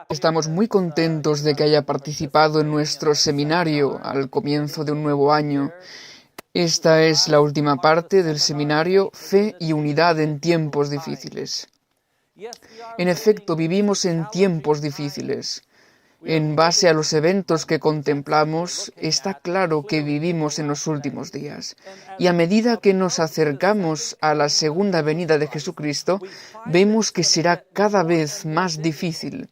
Estamos muy contentos de que haya participado en nuestro seminario al comienzo de un nuevo año. Esta es la última parte del seminario Fe y Unidad en tiempos difíciles. En efecto, vivimos en tiempos difíciles. En base a los eventos que contemplamos, está claro que vivimos en los últimos días. Y a medida que nos acercamos a la segunda venida de Jesucristo, vemos que será cada vez más difícil.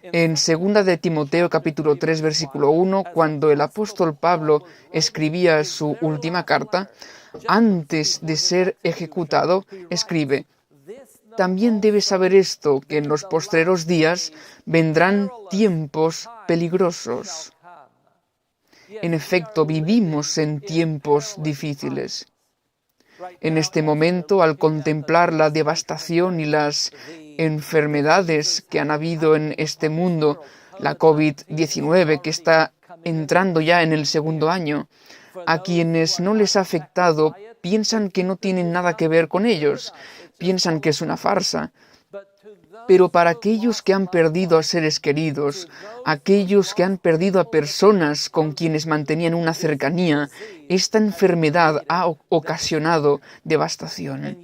En 2 de Timoteo capítulo 3 versículo 1, cuando el apóstol Pablo escribía su última carta, antes de ser ejecutado, escribe: también debes saber esto, que en los postreros días vendrán tiempos peligrosos. En efecto, vivimos en tiempos difíciles. En este momento, al contemplar la devastación y las enfermedades que han habido en este mundo, la COVID-19, que está entrando ya en el segundo año, a quienes no les ha afectado piensan que no tienen nada que ver con ellos, piensan que es una farsa. Pero para aquellos que han perdido a seres queridos, aquellos que han perdido a personas con quienes mantenían una cercanía, esta enfermedad ha ocasionado devastación.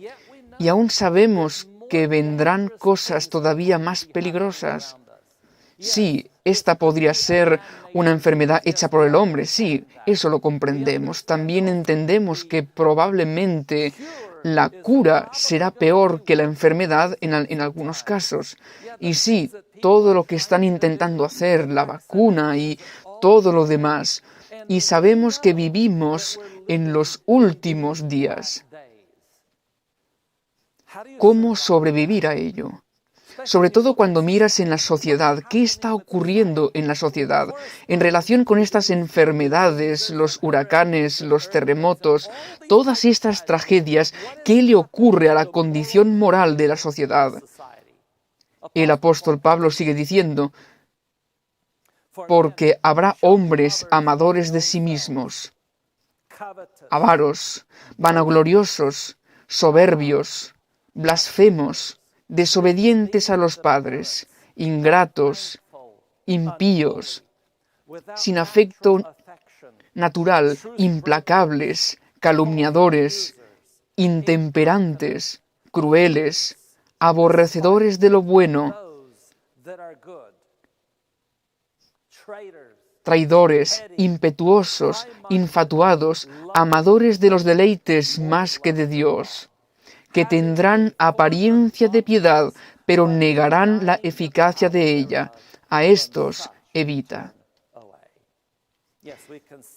Y aún sabemos que vendrán cosas todavía más peligrosas. Sí, esta podría ser una enfermedad hecha por el hombre, sí, eso lo comprendemos. También entendemos que probablemente la cura será peor que la enfermedad en algunos casos. Y sí, todo lo que están intentando hacer, la vacuna y todo lo demás. Y sabemos que vivimos en los últimos días. ¿Cómo sobrevivir a ello? Sobre todo cuando miras en la sociedad, ¿qué está ocurriendo en la sociedad en relación con estas enfermedades, los huracanes, los terremotos, todas estas tragedias? ¿Qué le ocurre a la condición moral de la sociedad? El apóstol Pablo sigue diciendo: porque habrá hombres amadores de sí mismos, avaros, vanagloriosos, soberbios, blasfemos, desobedientes a los padres, ingratos, impíos, sin afecto natural, implacables, calumniadores, intemperantes, crueles, aborrecedores de lo bueno, traidores, impetuosos, infatuados, amadores de los deleites más que de Dios, que tendrán apariencia de piedad, pero negarán la eficacia de ella. A estos evita.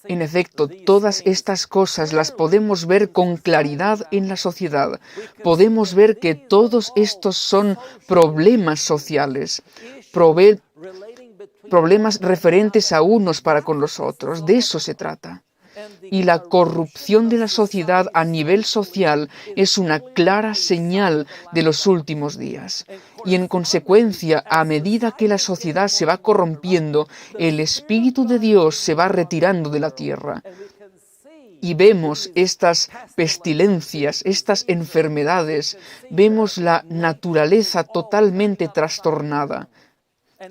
En efecto, todas estas cosas las podemos ver con claridad en la sociedad. Podemos ver que todos estos son problemas sociales, problemas referentes a unos para con los otros. De eso se trata. Y la corrupción de la sociedad a nivel social es una clara señal de los últimos días. Y en consecuencia, a medida que la sociedad se va corrompiendo, el Espíritu de Dios se va retirando de la tierra. Y vemos estas pestilencias, estas enfermedades, vemos la naturaleza totalmente trastornada.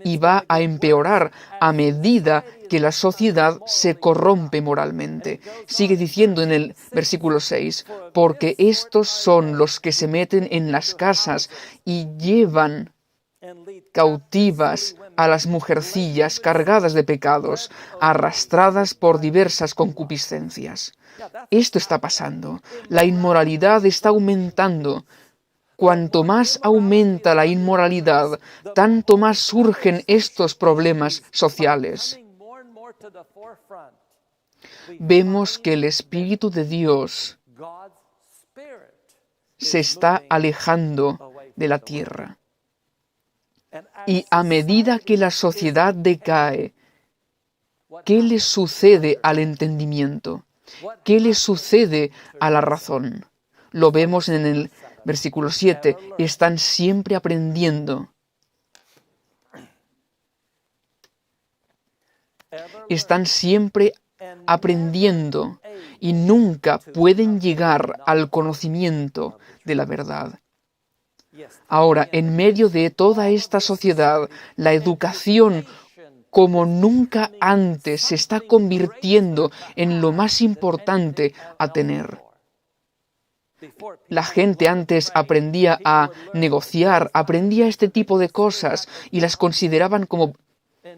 Y va a empeorar a medida que la sociedad se corrompe moralmente. Sigue diciendo en el versículo 6, porque estos son los que se meten en las casas y llevan cautivas a las mujercillas cargadas de pecados, arrastradas por diversas concupiscencias. Esto está pasando. La inmoralidad está aumentando. Cuanto más aumenta la inmoralidad, tanto más surgen estos problemas sociales. Vemos que el Espíritu de Dios se está alejando de la tierra. Y a medida que la sociedad decae, ¿qué le sucede al entendimiento? ¿Qué le sucede a la razón? Lo vemos en el versículo 7, están siempre aprendiendo. Están siempre aprendiendo y nunca pueden llegar al conocimiento de la verdad. Ahora, en medio de toda esta sociedad, la educación como nunca antes se está convirtiendo en lo más importante a tener. La gente antes aprendía a negociar, aprendía este tipo de cosas y las consideraban como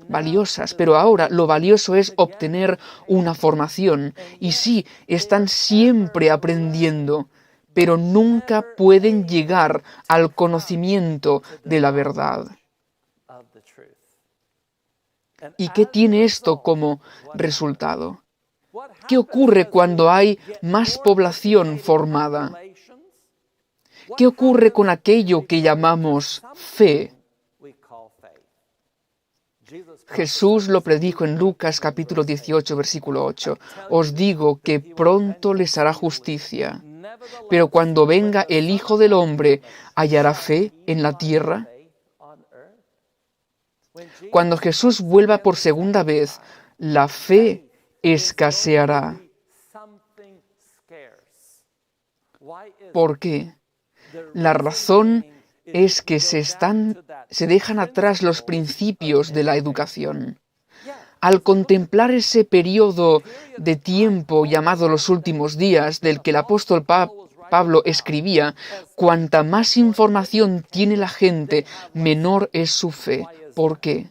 valiosas, pero ahora lo valioso es obtener una formación. Y sí, están siempre aprendiendo, pero nunca pueden llegar al conocimiento de la verdad. ¿Y qué tiene esto como resultado? ¿Qué ocurre cuando hay más población formada? ¿Qué ocurre con aquello que llamamos fe? Jesús lo predijo en Lucas capítulo 18, versículo 8. Os digo que pronto les hará justicia, pero cuando venga el Hijo del Hombre, ¿hallará fe en la tierra? Cuando Jesús vuelva por segunda vez, la fe escaseará. ¿Por qué? La razón es que se dejan atrás los principios de la educación. Al contemplar ese periodo de tiempo llamado los últimos días, del que el apóstol Pablo escribía, cuanta más información tiene la gente, menor es su fe. ¿Por qué?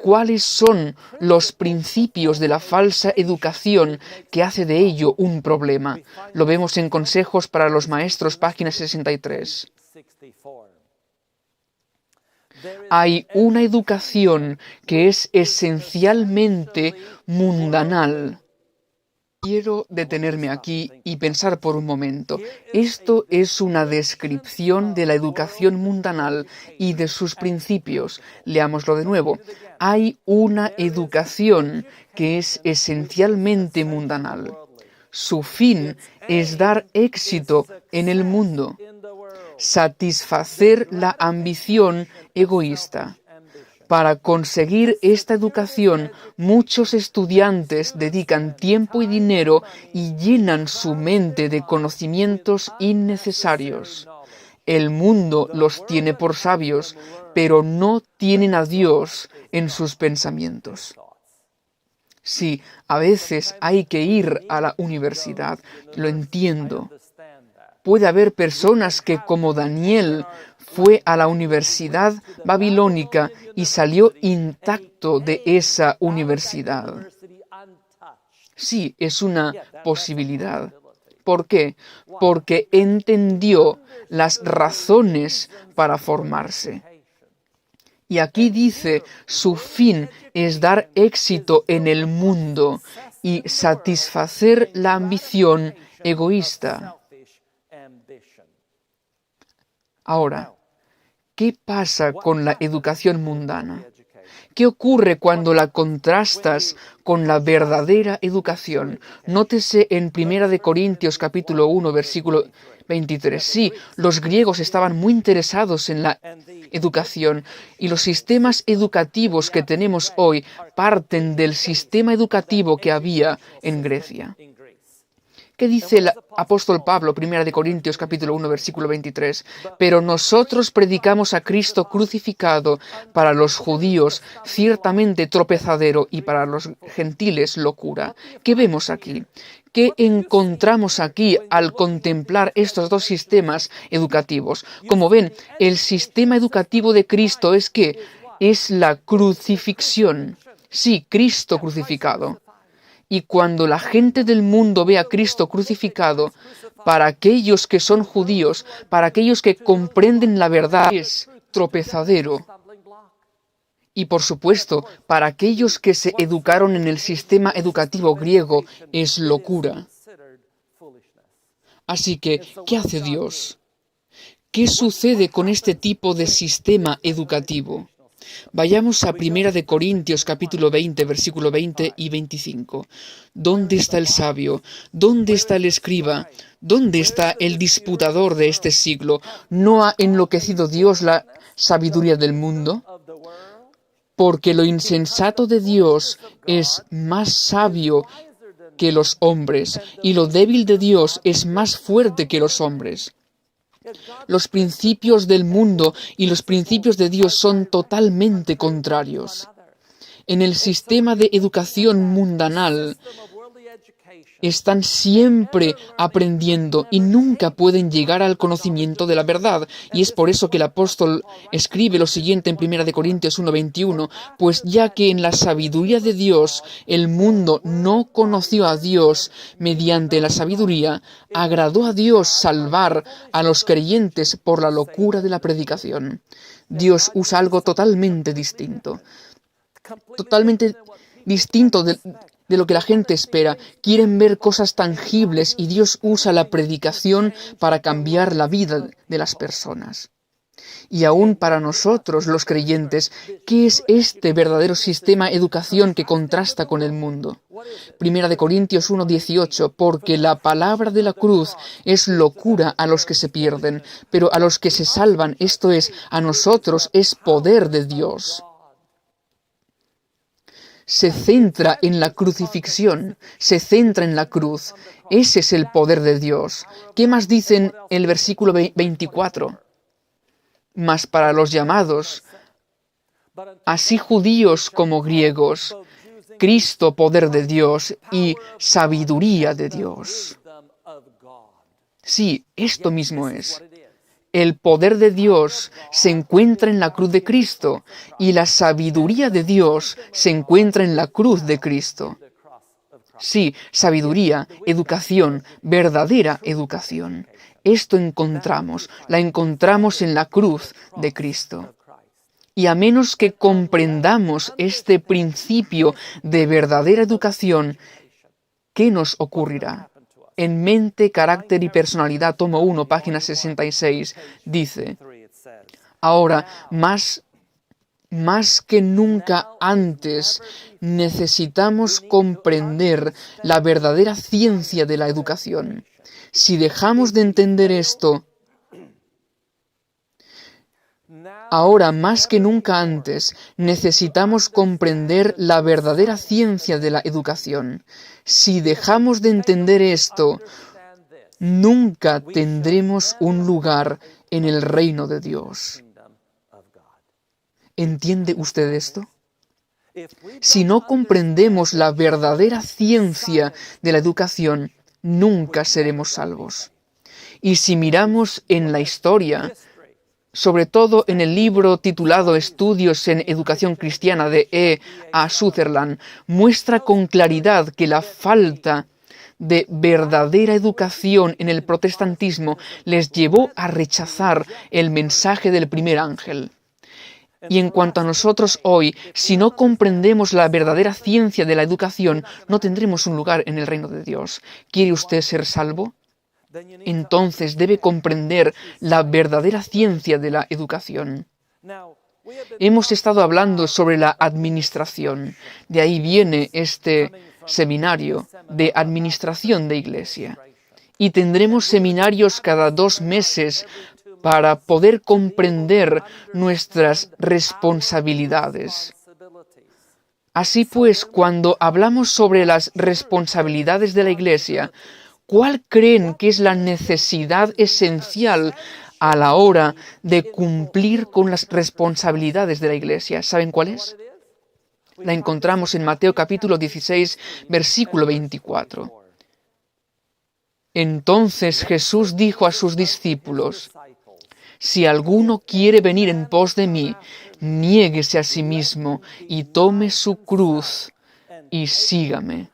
¿Cuáles son los principios de la falsa educación que hace de ello un problema? Lo vemos en Consejos para los Maestros, página 63. Hay una educación que es esencialmente mundanal. Quiero detenerme aquí y pensar por un momento. Esto es una descripción de la educación mundanal y de sus principios. Leámoslo de nuevo. Hay una educación que es esencialmente mundanal. Su fin es dar éxito en el mundo, satisfacer la ambición egoísta. Para conseguir esta educación, muchos estudiantes dedican tiempo y dinero y llenan su mente de conocimientos innecesarios. El mundo los tiene por sabios, pero no tienen a Dios en sus pensamientos. Sí, a veces hay que ir a la universidad, lo entiendo. Puede haber personas que, como Daniel, fue a la universidad babilónica y salió intacto de esa universidad. Sí, es una posibilidad. ¿Por qué? Porque entendió las razones para formarse. Y aquí dice, su fin es dar éxito en el mundo y satisfacer la ambición egoísta. Ahora, ¿qué pasa con la educación mundana? ¿Qué ocurre cuando la contrastas con la verdadera educación? Nótese en 1 Corintios capítulo 1, versículo 23. Sí, los griegos estaban muy interesados en la educación y los sistemas educativos que tenemos hoy parten del sistema educativo que había en Grecia. ¿Qué dice el apóstol Pablo, 1 Corintios capítulo 1, versículo 23? Pero nosotros predicamos a Cristo crucificado, para los judíos ciertamente tropezadero y para los gentiles locura. ¿Qué vemos aquí? ¿Qué encontramos aquí al contemplar estos dos sistemas educativos? Como ven, el sistema educativo de Cristo es ¿qué? Es la crucifixión. Sí, Cristo crucificado. Y cuando la gente del mundo ve a Cristo crucificado, para aquellos que son judíos, para aquellos que comprenden la verdad, es tropezadero. Y por supuesto, para aquellos que se educaron en el sistema educativo griego, es locura. Así que, ¿qué hace Dios? ¿Qué sucede con este tipo de sistema educativo? Vayamos a 1 Corintios capítulo 20, versículo 20 y 25. ¿Dónde está el sabio? ¿Dónde está el escriba? ¿Dónde está el disputador de este siglo? ¿No ha enloquecido Dios la sabiduría del mundo? Porque lo insensato de Dios es más sabio que los hombres, y lo débil de Dios es más fuerte que los hombres. Los principios del mundo y los principios de Dios son totalmente contrarios. En el sistema de educación mundanal están siempre aprendiendo y nunca pueden llegar al conocimiento de la verdad. Y es por eso que el apóstol escribe lo siguiente en 1 Corintios 1:21, pues ya que en la sabiduría de Dios el mundo no conoció a Dios mediante la sabiduría, agradó a Dios salvar a los creyentes por la locura de la predicación. Dios usa algo totalmente distinto de lo que la gente espera. Quieren ver cosas tangibles y Dios usa la predicación para cambiar la vida de las personas. Y aún para nosotros, los creyentes, ¿qué es este verdadero sistema de educación que contrasta con el mundo? 1 Corintios 1:18, porque la palabra de la cruz es locura a los que se pierden, pero a los que se salvan, esto es, a nosotros, es poder de Dios. Se centra en la crucifixión, se centra en la cruz. Ese es el poder de Dios. ¿Qué más dice en el versículo 24? Mas para los llamados, así judíos como griegos, Cristo, poder de Dios y sabiduría de Dios. Sí, esto mismo es. El poder de Dios se encuentra en la cruz de Cristo y la sabiduría de Dios se encuentra en la cruz de Cristo. Sí, sabiduría, educación, verdadera educación. Esto la encontramos en la cruz de Cristo. Y a menos que comprendamos este principio de verdadera educación, ¿qué nos ocurrirá? En Mente, Carácter y Personalidad, tomo 1, página 66, dice, ahora, más que nunca antes, necesitamos comprender la verdadera ciencia de la educación. Si dejamos de entender esto, ahora más que nunca antes, necesitamos comprender la verdadera ciencia de la educación. Si dejamos de entender esto, nunca tendremos un lugar en el reino de Dios. ¿Entiende usted esto? Si no comprendemos la verdadera ciencia de la educación, nunca seremos salvos. Y si miramos en la historia, sobre todo en el libro titulado Estudios en Educación Cristiana de E. A. Sutherland, muestra con claridad que la falta de verdadera educación en el protestantismo les llevó a rechazar el mensaje del primer ángel. Y en cuanto a nosotros hoy, si no comprendemos la verdadera ciencia de la educación, no tendremos un lugar en el reino de Dios. ¿Quiere usted ser salvo? Entonces debe comprender la verdadera ciencia de la educación. Hemos estado hablando sobre la administración. De ahí viene este seminario de administración de iglesia. Y tendremos seminarios cada 2 meses para poder comprender nuestras responsabilidades. Así pues, cuando hablamos sobre las responsabilidades de la iglesia, ¿cuál creen que es la necesidad esencial a la hora de cumplir con las responsabilidades de la iglesia? ¿Saben cuál es? La encontramos en Mateo capítulo 16, versículo 24. Entonces Jesús dijo a sus discípulos, si alguno quiere venir en pos de mí, niéguese a sí mismo y tome su cruz y sígame.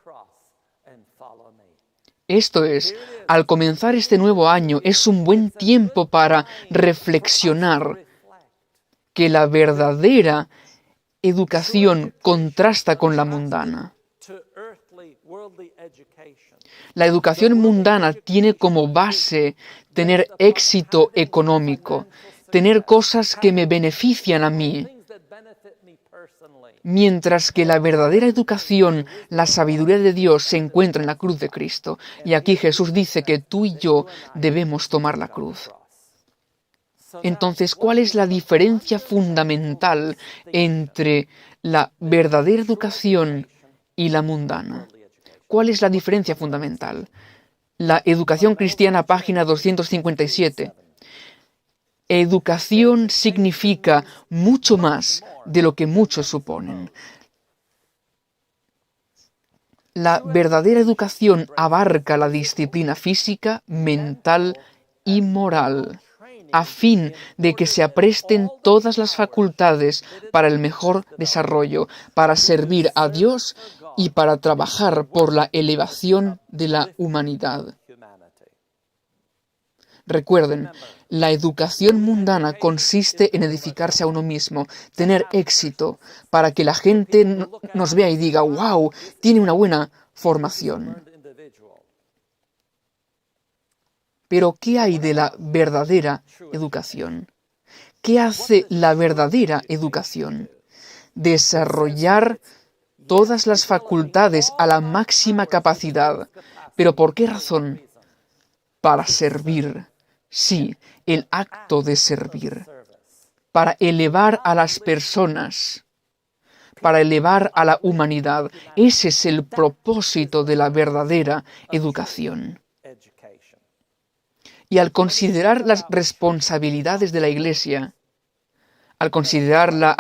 Esto es, al comenzar este nuevo año, es un buen tiempo para reflexionar que la verdadera educación contrasta con la mundana. La educación mundana tiene como base tener éxito económico, tener cosas que me benefician a mí, mientras que la verdadera educación, la sabiduría de Dios, se encuentra en la cruz de Cristo. Y aquí Jesús dice que tú y yo debemos tomar la cruz. Entonces, ¿cuál es la diferencia fundamental entre la verdadera educación y la mundana? ¿Cuál es la diferencia fundamental? La Educación Cristiana, página 257. Educación significa mucho más de lo que muchos suponen. La verdadera educación abarca la disciplina física, mental y moral, a fin de que se apresten todas las facultades para el mejor desarrollo, para servir a Dios y para trabajar por la elevación de la humanidad. Recuerden, la educación mundana consiste en edificarse a uno mismo, tener éxito, para que la gente nos vea y diga, wow, tiene una buena formación. Pero, ¿qué hay de la verdadera educación? ¿Qué hace la verdadera educación? Desarrollar todas las facultades a la máxima capacidad. ¿Pero por qué razón? Para servir. Sí, el acto de servir. Para elevar a las personas. Para elevar a la humanidad. Ese es el propósito de la verdadera educación. Y al considerar las responsabilidades de la Iglesia, al considerar la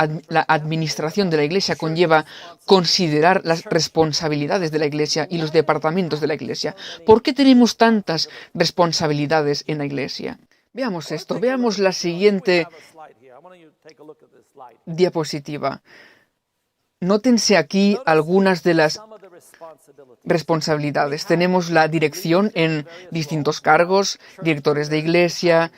administración de la Iglesia, conlleva considerar las responsabilidades de la Iglesia y los departamentos de la Iglesia. ¿Por qué tenemos tantas responsabilidades en la Iglesia? Veamos esto, veamos la siguiente diapositiva. Nótense aquí algunas de las responsabilidades. Tenemos la dirección en distintos cargos, directores de iglesia,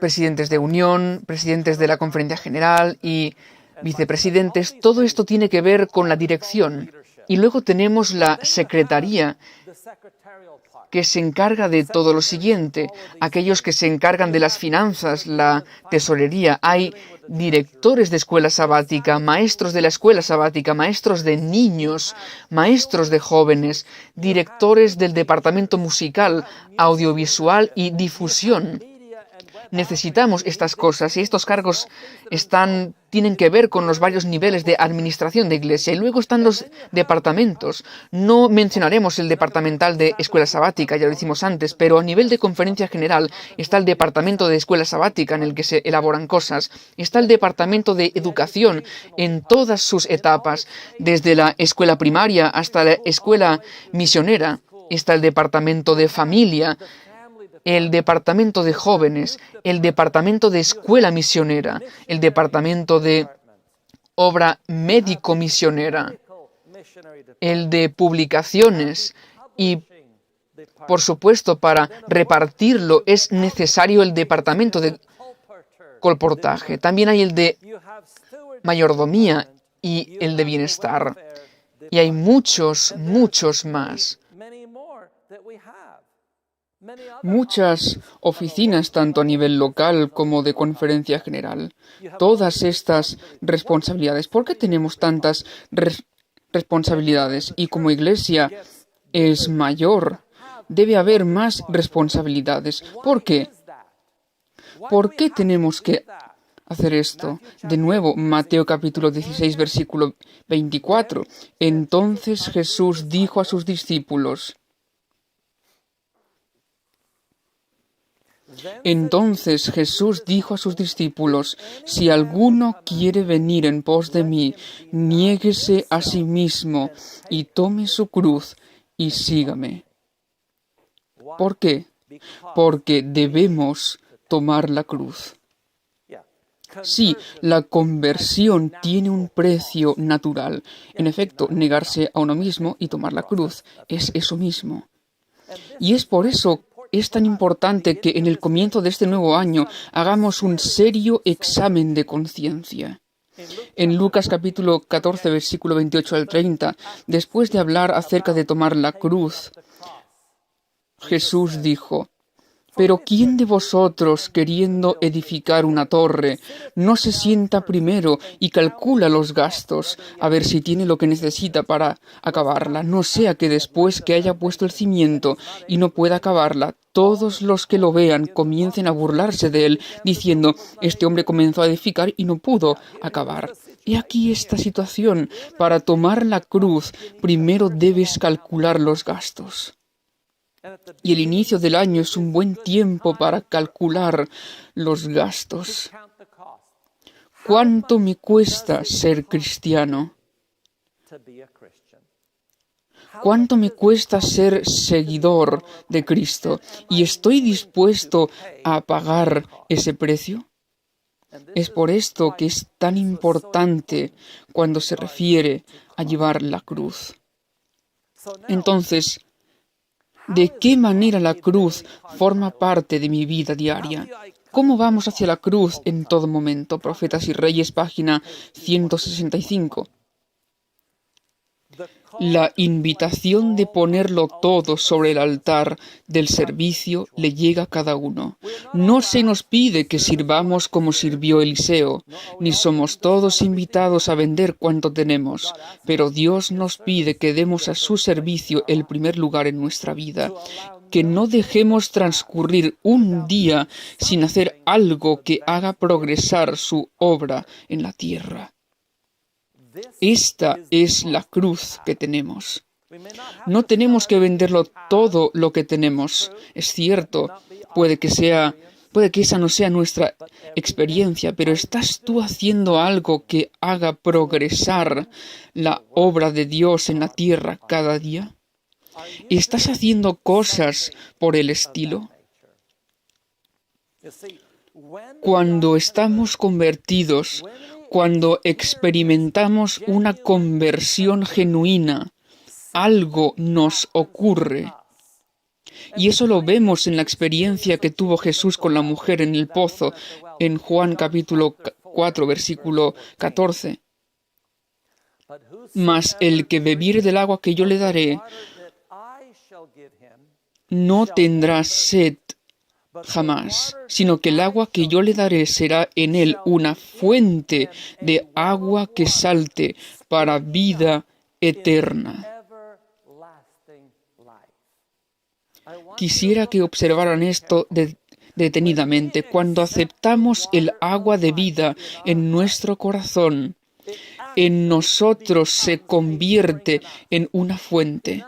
presidentes de unión, presidentes de la conferencia general y vicepresidentes. Todo esto tiene que ver con la dirección. Y luego tenemos la secretaría, que se encarga de todo lo siguiente, aquellos que se encargan de las finanzas, la tesorería. Hay directores de escuela sabática, maestros de la escuela sabática, maestros de niños, maestros de jóvenes, directores del departamento musical, audiovisual y difusión. Necesitamos estas cosas y estos cargos tienen que ver con los varios niveles de administración de iglesia. Y luego están los departamentos. No mencionaremos el departamental de escuela sabática, ya lo hicimos antes, pero a nivel de conferencia general está el departamento de escuela sabática en el que se elaboran cosas. Está el departamento de educación en todas sus etapas, desde la escuela primaria hasta la escuela misionera. Está el departamento de familia, el departamento de jóvenes, el departamento de escuela misionera, el departamento de obra médico-misionera, el de publicaciones y, por supuesto, para repartirlo es necesario el departamento de colportaje. También hay el de mayordomía y el de bienestar. Y hay muchos, muchos más. Muchas oficinas, tanto a nivel local como de conferencia general. Todas estas responsabilidades. ¿Por qué tenemos tantas responsabilidades? Y como iglesia es mayor, debe haber más responsabilidades. ¿Por qué? ¿Por qué tenemos que hacer esto? De nuevo, Mateo capítulo 16, versículo 24. Entonces Jesús dijo a sus discípulos, si alguno quiere venir en pos de mí, niéguese a sí mismo y tome su cruz y sígame. ¿Por qué? Porque debemos tomar la cruz. Sí, la conversión tiene un precio natural. En efecto, negarse a uno mismo y tomar la cruz es eso mismo. Y es por eso es tan importante que en el comienzo de este nuevo año hagamos un serio examen de conciencia. En Lucas capítulo 14, versículo 28 al 30, después de hablar acerca de tomar la cruz, Jesús dijo, «Pero ¿quién de vosotros, queriendo edificar una torre, no se sienta primero y calcula los gastos, a ver si tiene lo que necesita para acabarla? No sea que después que haya puesto el cimiento y no pueda acabarla, todos los que lo vean comiencen a burlarse de él, diciendo, este hombre comenzó a edificar y no pudo acabar». He aquí esta situación. Para tomar la cruz, primero debes calcular los gastos. Y el inicio del año es un buen tiempo para calcular los gastos. ¿Cuánto me cuesta ser cristiano? ¿Cuánto me cuesta ser seguidor de Cristo? ¿Y estoy dispuesto a pagar ese precio? Es por esto que es tan importante cuando se refiere a llevar la cruz. Entonces, ¿de qué manera la cruz forma parte de mi vida diaria? ¿Cómo vamos hacia la cruz en todo momento? Profetas y Reyes, página 165. La invitación de ponerlo todo sobre el altar del servicio le llega a cada uno. No se nos pide que sirvamos como sirvió Eliseo, ni somos todos invitados a vender cuanto tenemos, pero Dios nos pide que demos a su servicio el primer lugar en nuestra vida, que no dejemos transcurrir un día sin hacer algo que haga progresar su obra en la tierra. Esta es la cruz que tenemos. No tenemos que venderlo todo lo que tenemos. Es cierto, puede que esa no sea nuestra experiencia, pero ¿estás tú haciendo algo que haga progresar la obra de Dios en la tierra cada día? ¿Estás haciendo cosas por el estilo? Cuando estamos convertidos, cuando experimentamos una conversión genuina, algo nos ocurre. Y eso lo vemos en la experiencia que tuvo Jesús con la mujer en el pozo, en Juan capítulo 4, versículo 14. Mas el que bebiere del agua que yo le daré, no tendrá sed jamás, sino que el agua que yo le daré será en él una fuente de agua que salte para vida eterna. Quisiera que observaran esto detenidamente. Cuando aceptamos el agua de vida en nuestro corazón, en nosotros se convierte en una fuente.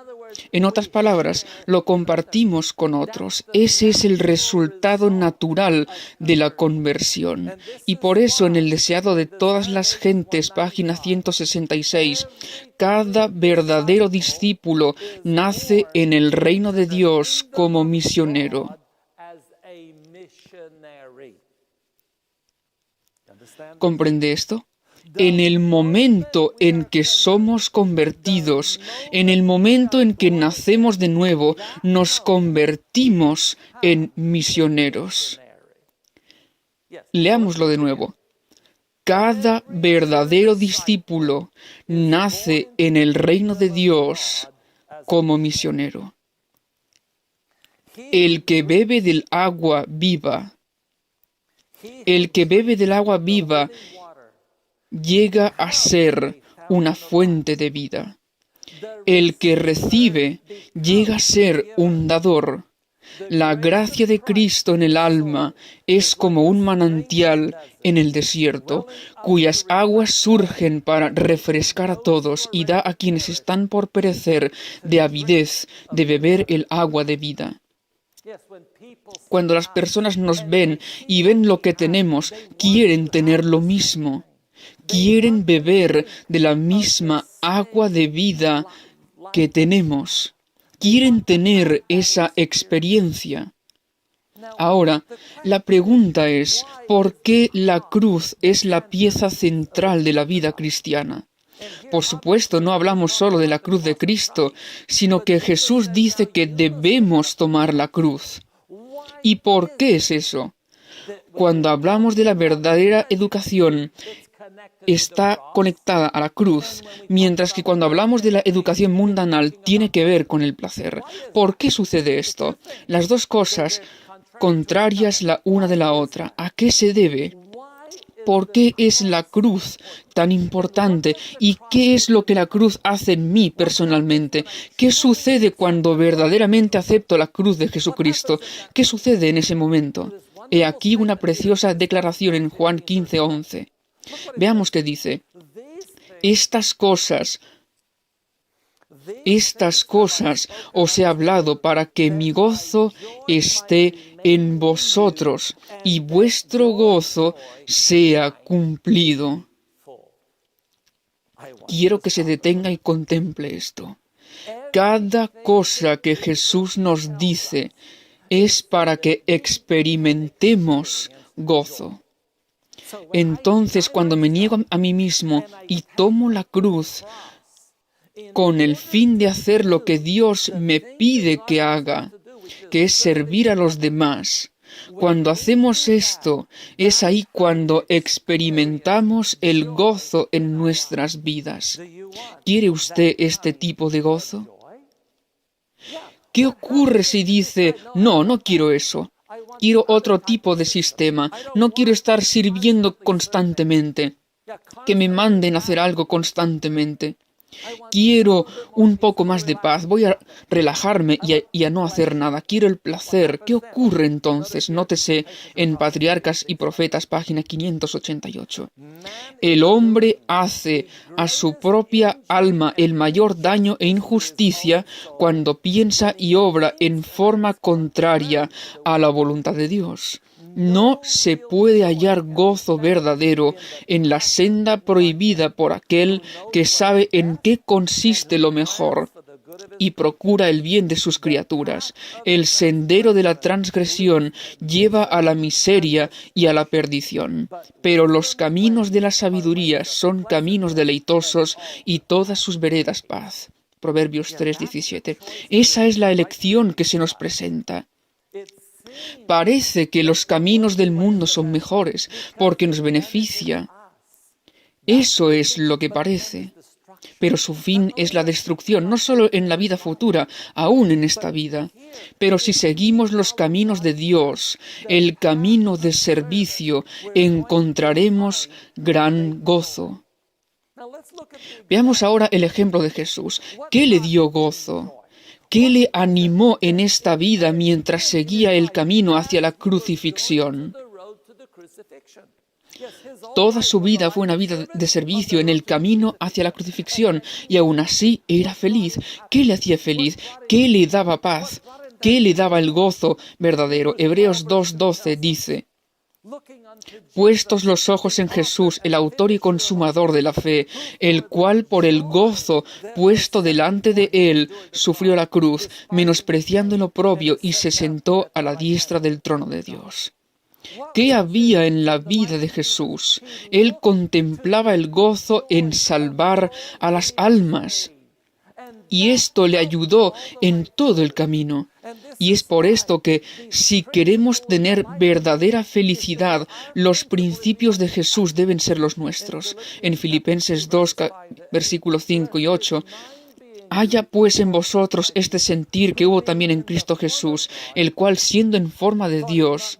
En otras palabras, lo compartimos con otros. Ese es el resultado natural de la conversión. Y por eso en el deseado de todas las gentes, página 166, cada verdadero discípulo nace en el reino de Dios como misionero. ¿Comprende esto? En el momento en que somos convertidos, en el momento en que nacemos de nuevo, nos convertimos en misioneros. Leámoslo de nuevo. Cada verdadero discípulo nace en el reino de Dios como misionero. El que bebe del agua viva, llega a ser una fuente de vida. El que recibe llega a ser un dador. La gracia de Cristo en el alma es como un manantial en el desierto, cuyas aguas surgen para refrescar a todos y da a quienes están por perecer de avidez de beber el agua de vida. Cuando las personas nos ven y ven lo que tenemos, quieren tener lo mismo. Quieren beber de la misma agua de vida que tenemos. Quieren tener esa experiencia. Ahora, la pregunta es, ¿por qué la cruz es la pieza central de la vida cristiana? Por supuesto, no hablamos solo de la cruz de Cristo, sino que Jesús dice que debemos tomar la cruz. ¿Y por qué es eso? Cuando hablamos de la verdadera educación, está conectada a la cruz, mientras que cuando hablamos de la educación mundanal tiene que ver con el placer. ¿Por qué sucede esto? Las dos cosas contrarias la una de la otra. ¿A qué se debe? ¿Por qué es la cruz tan importante? ¿Y qué es lo que la cruz hace en mí personalmente? ¿Qué sucede cuando verdaderamente acepto la cruz de Jesucristo? ¿Qué sucede en ese momento? He aquí una preciosa declaración en Juan 15:11. Veamos qué dice. Estas cosas Estas cosas os he hablado para que mi gozo esté en vosotros y vuestro gozo sea cumplido. Quiero que se detenga y contemple esto. Cada cosa que Jesús nos dice es para que experimentemos gozo. Entonces, cuando me niego a mí mismo y tomo la cruz con el fin de hacer lo que Dios me pide que haga, que es servir a los demás, cuando hacemos esto, es ahí cuando experimentamos el gozo en nuestras vidas. ¿Quiere usted este tipo de gozo? ¿Qué ocurre si dice, no quiero eso? Quiero otro tipo de sistema. No quiero estar sirviendo constantemente. Que me manden a hacer algo constantemente. Quiero un poco más de paz. Voy a relajarme y a no hacer nada. Quiero el placer. ¿Qué ocurre entonces? Nótese en Patriarcas y Profetas, página 588. El hombre hace a su propia alma el mayor daño e injusticia cuando piensa y obra en forma contraria a la voluntad de Dios. No se puede hallar gozo verdadero en la senda prohibida por aquel que sabe en qué consiste lo mejor y procura el bien de sus criaturas. El sendero de la transgresión lleva a la miseria y a la perdición, pero los caminos de la sabiduría son caminos deleitosos y todas sus veredas paz. Proverbios 3:17. Esa es la elección que se nos presenta. Parece que los caminos del mundo son mejores porque nos beneficia. Eso es lo que parece. Pero su fin es la destrucción, no solo en la vida futura, aún en esta vida. Pero si seguimos los caminos de Dios, el camino de servicio, encontraremos gran gozo. Veamos ahora el ejemplo de Jesús. ¿Qué le dio gozo? ¿Qué le animó en esta vida mientras seguía el camino hacia la crucifixión? Toda su vida fue una vida de servicio en el camino hacia la crucifixión y aún así era feliz. ¿Qué le hacía feliz? ¿Qué le daba paz? ¿Qué le daba el gozo verdadero? Hebreos 2:12 dice: puestos los ojos en Jesús, el autor y consumador de la fe, el cual por el gozo puesto delante de él sufrió la cruz, menospreciando el oprobio, y se sentó a la diestra del trono de Dios. ¿Qué había en la vida de Jesús? Él contemplaba el gozo en salvar a las almas, y esto le ayudó en todo el camino. Y es por esto que, si queremos tener verdadera felicidad, los principios de Jesús deben ser los nuestros. En Filipenses 2, versículos 5 y 8, haya pues en vosotros este sentir que hubo también en Cristo Jesús, el cual, siendo en forma de Dios,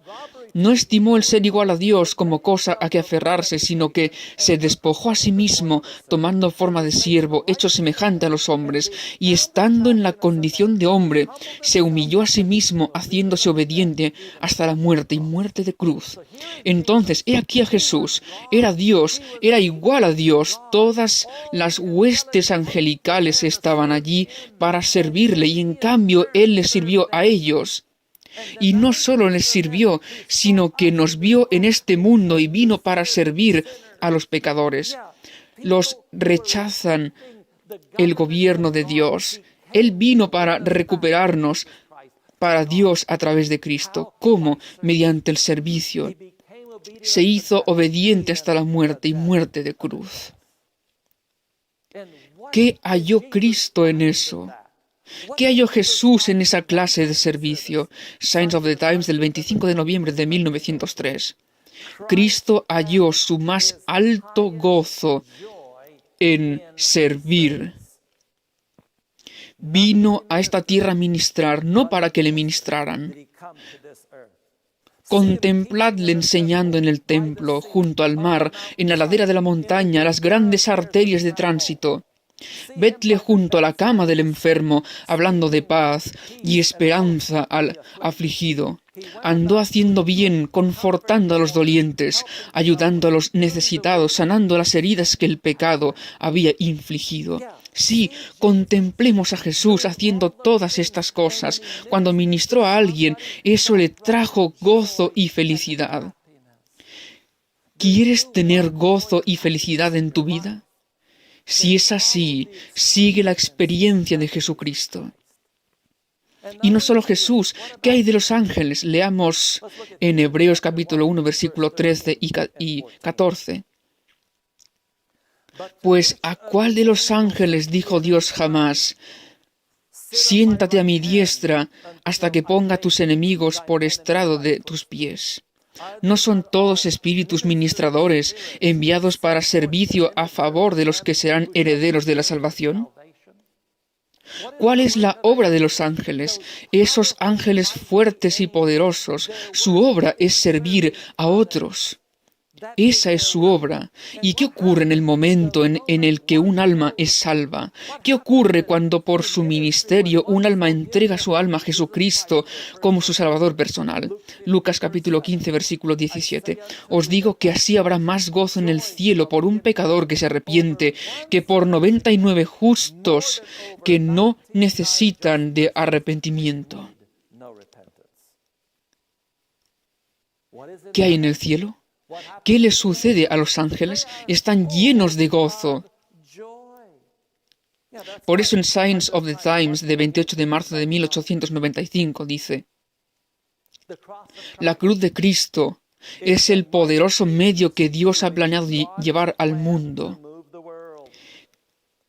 no estimó el ser igual a Dios como cosa a que aferrarse, sino que se despojó a sí mismo, tomando forma de siervo, hecho semejante a los hombres, y estando en la condición de hombre, se humilló a sí mismo, haciéndose obediente hasta la muerte, y muerte de cruz. Entonces, he aquí a Jesús, era Dios, era igual a Dios, todas las huestes angelicales estaban allí para servirle, y en cambio Él les sirvió a ellos. Y no solo les sirvió, sino que nos vio en este mundo y vino para servir a los pecadores. Los rechazan el gobierno de Dios. Él vino para recuperarnos para Dios a través de Cristo. ¿Cómo? Mediante el servicio. Se hizo obediente hasta la muerte y muerte de cruz. ¿Qué halló Cristo en eso? ¿Qué halló Jesús en esa clase de servicio? Signs of the Times del 25 de noviembre de 1903. Cristo halló su más alto gozo en servir. Vino a esta tierra a ministrar, no para que le ministraran. Contempladle enseñando en el templo, junto al mar, en la ladera de la montaña, las grandes arterias de tránsito. Vedle junto a la cama del enfermo, hablando de paz y esperanza al afligido. Andó haciendo bien, confortando a los dolientes, ayudando a los necesitados, sanando las heridas que el pecado había infligido. Sí, contemplemos a Jesús haciendo todas estas cosas. Cuando ministró a alguien, eso le trajo gozo y felicidad. ¿Quieres tener gozo y felicidad en tu vida? Si es así, sigue la experiencia de Jesucristo. Y no solo Jesús, ¿qué hay de los ángeles? Leamos en Hebreos capítulo 1, versículo 13 y 14. Pues ¿a cuál de los ángeles dijo Dios jamás: siéntate a mi diestra hasta que ponga tus enemigos por estrado de tus pies? ¿No son todos espíritus ministradores enviados para servicio a favor de los que serán herederos de la salvación? ¿Cuál es la obra de los ángeles? Esos ángeles fuertes y poderosos, su obra es servir a otros. Esa es su obra. ¿Y qué ocurre en el momento en el que un alma es salva? ¿Qué ocurre cuando por su ministerio un alma entrega su alma a Jesucristo como su Salvador personal? Lucas capítulo 15, versículo 17. Os digo que así habrá más gozo en el cielo por un pecador que se arrepiente que por 99 justos que no necesitan de arrepentimiento. ¿Qué hay en el cielo? ¿Qué les sucede a los ángeles? Están llenos de gozo. Por eso en Signs of the Times de 28 de marzo de 1895 dice: la cruz de Cristo es el poderoso medio que Dios ha planeado llevar al mundo.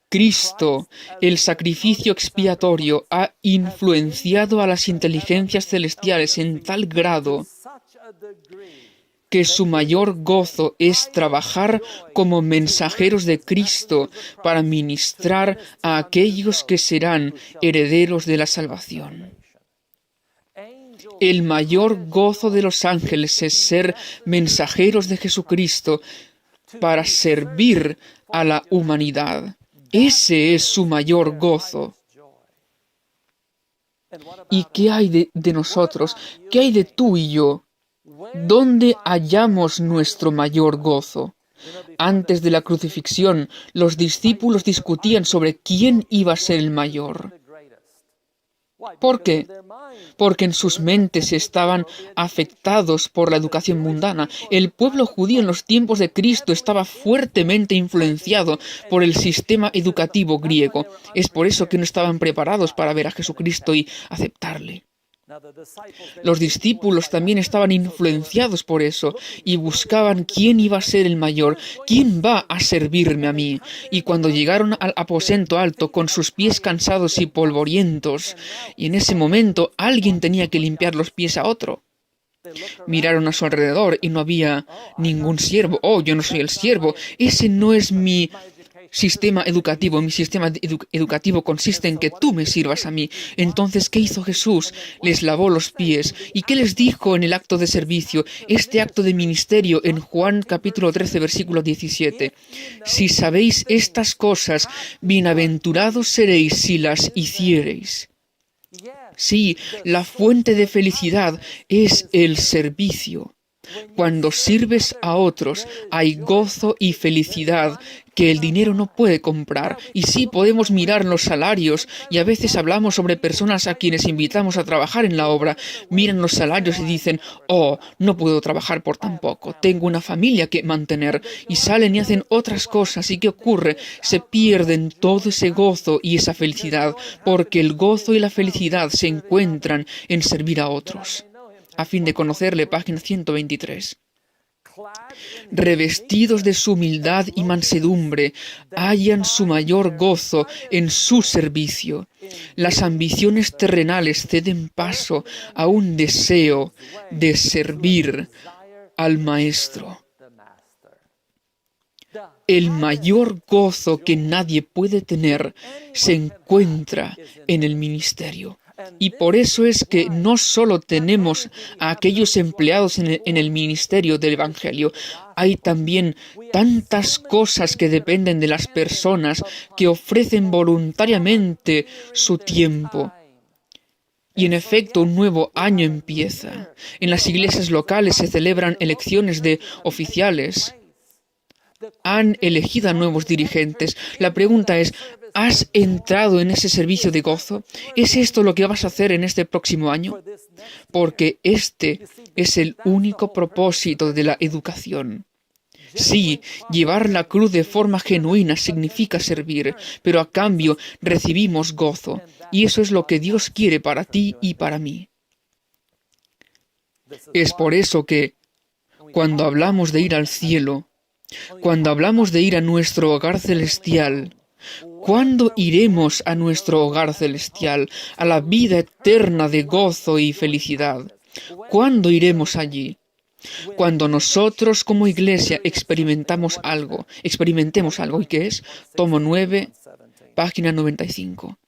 Cristo, el sacrificio expiatorio, ha influenciado a las inteligencias celestiales en tal grado que su mayor gozo es trabajar como mensajeros de Cristo para ministrar a aquellos que serán herederos de la salvación. El mayor gozo de los ángeles es ser mensajeros de Jesucristo para servir a la humanidad. Ese es su mayor gozo. ¿Y qué hay de nosotros? ¿Qué hay de tú y yo? ¿Dónde hallamos nuestro mayor gozo? Antes de la crucifixión, los discípulos discutían sobre quién iba a ser el mayor. ¿Por qué? Porque en sus mentes estaban afectados por la educación mundana. El pueblo judío en los tiempos de Cristo estaba fuertemente influenciado por el sistema educativo griego. Es por eso que no estaban preparados para ver a Jesucristo y aceptarle. Los discípulos también estaban influenciados por eso y buscaban quién iba a ser el mayor, quién va a servirme a mí. Y cuando llegaron al aposento alto con sus pies cansados y polvorientos, y en ese momento alguien tenía que limpiar los pies a otro. Miraron a su alrededor y no había ningún siervo. Oh, yo no soy el siervo. Ese no es mi sistema educativo. Mi sistema educativo consiste en que tú me sirvas a mí. Entonces, ¿qué hizo Jesús? Les lavó los pies. ¿Y qué les dijo en el acto de servicio? Este acto de ministerio en Juan capítulo 13, versículo 17. Si sabéis estas cosas, bienaventurados seréis si las hiciereis. Sí, la fuente de felicidad es el servicio. Cuando sirves a otros, hay gozo y felicidad que el dinero no puede comprar. Y sí, podemos mirar los salarios, y a veces hablamos sobre personas a quienes invitamos a trabajar en la obra. Miran los salarios y dicen: oh, no puedo trabajar por tan poco, tengo una familia que mantener. Y salen y hacen otras cosas. ¿Y qué ocurre? Se pierden todo ese gozo y esa felicidad, porque el gozo y la felicidad se encuentran en servir a otros. A fin de conocerle, página 123. Revestidos de su humildad y mansedumbre, hallan su mayor gozo en su servicio. Las ambiciones terrenales ceden paso a un deseo de servir al Maestro. El mayor gozo que nadie puede tener se encuentra en el ministerio. Y por eso es que no solo tenemos a aquellos empleados en el ministerio del Evangelio, hay también tantas cosas que dependen de las personas que ofrecen voluntariamente su tiempo. Y en efecto, un nuevo año empieza. En las iglesias locales se celebran elecciones de oficiales. Han elegido a nuevos dirigentes. La pregunta es, ¿has entrado en ese servicio de gozo? ¿Es esto lo que vas a hacer en este próximo año? Porque este es el único propósito de la educación. Sí, llevar la cruz de forma genuina significa servir, pero a cambio recibimos gozo. Y eso es lo que Dios quiere para ti y para mí. Es por eso que, cuando hablamos de ir al cielo, cuando hablamos de ir a nuestro hogar celestial, ¿cuándo iremos a nuestro hogar celestial, a la vida eterna de gozo y felicidad? ¿Cuándo iremos allí? Cuando nosotros como iglesia experimentemos algo. ¿Y qué es? Tomo 9, página 95.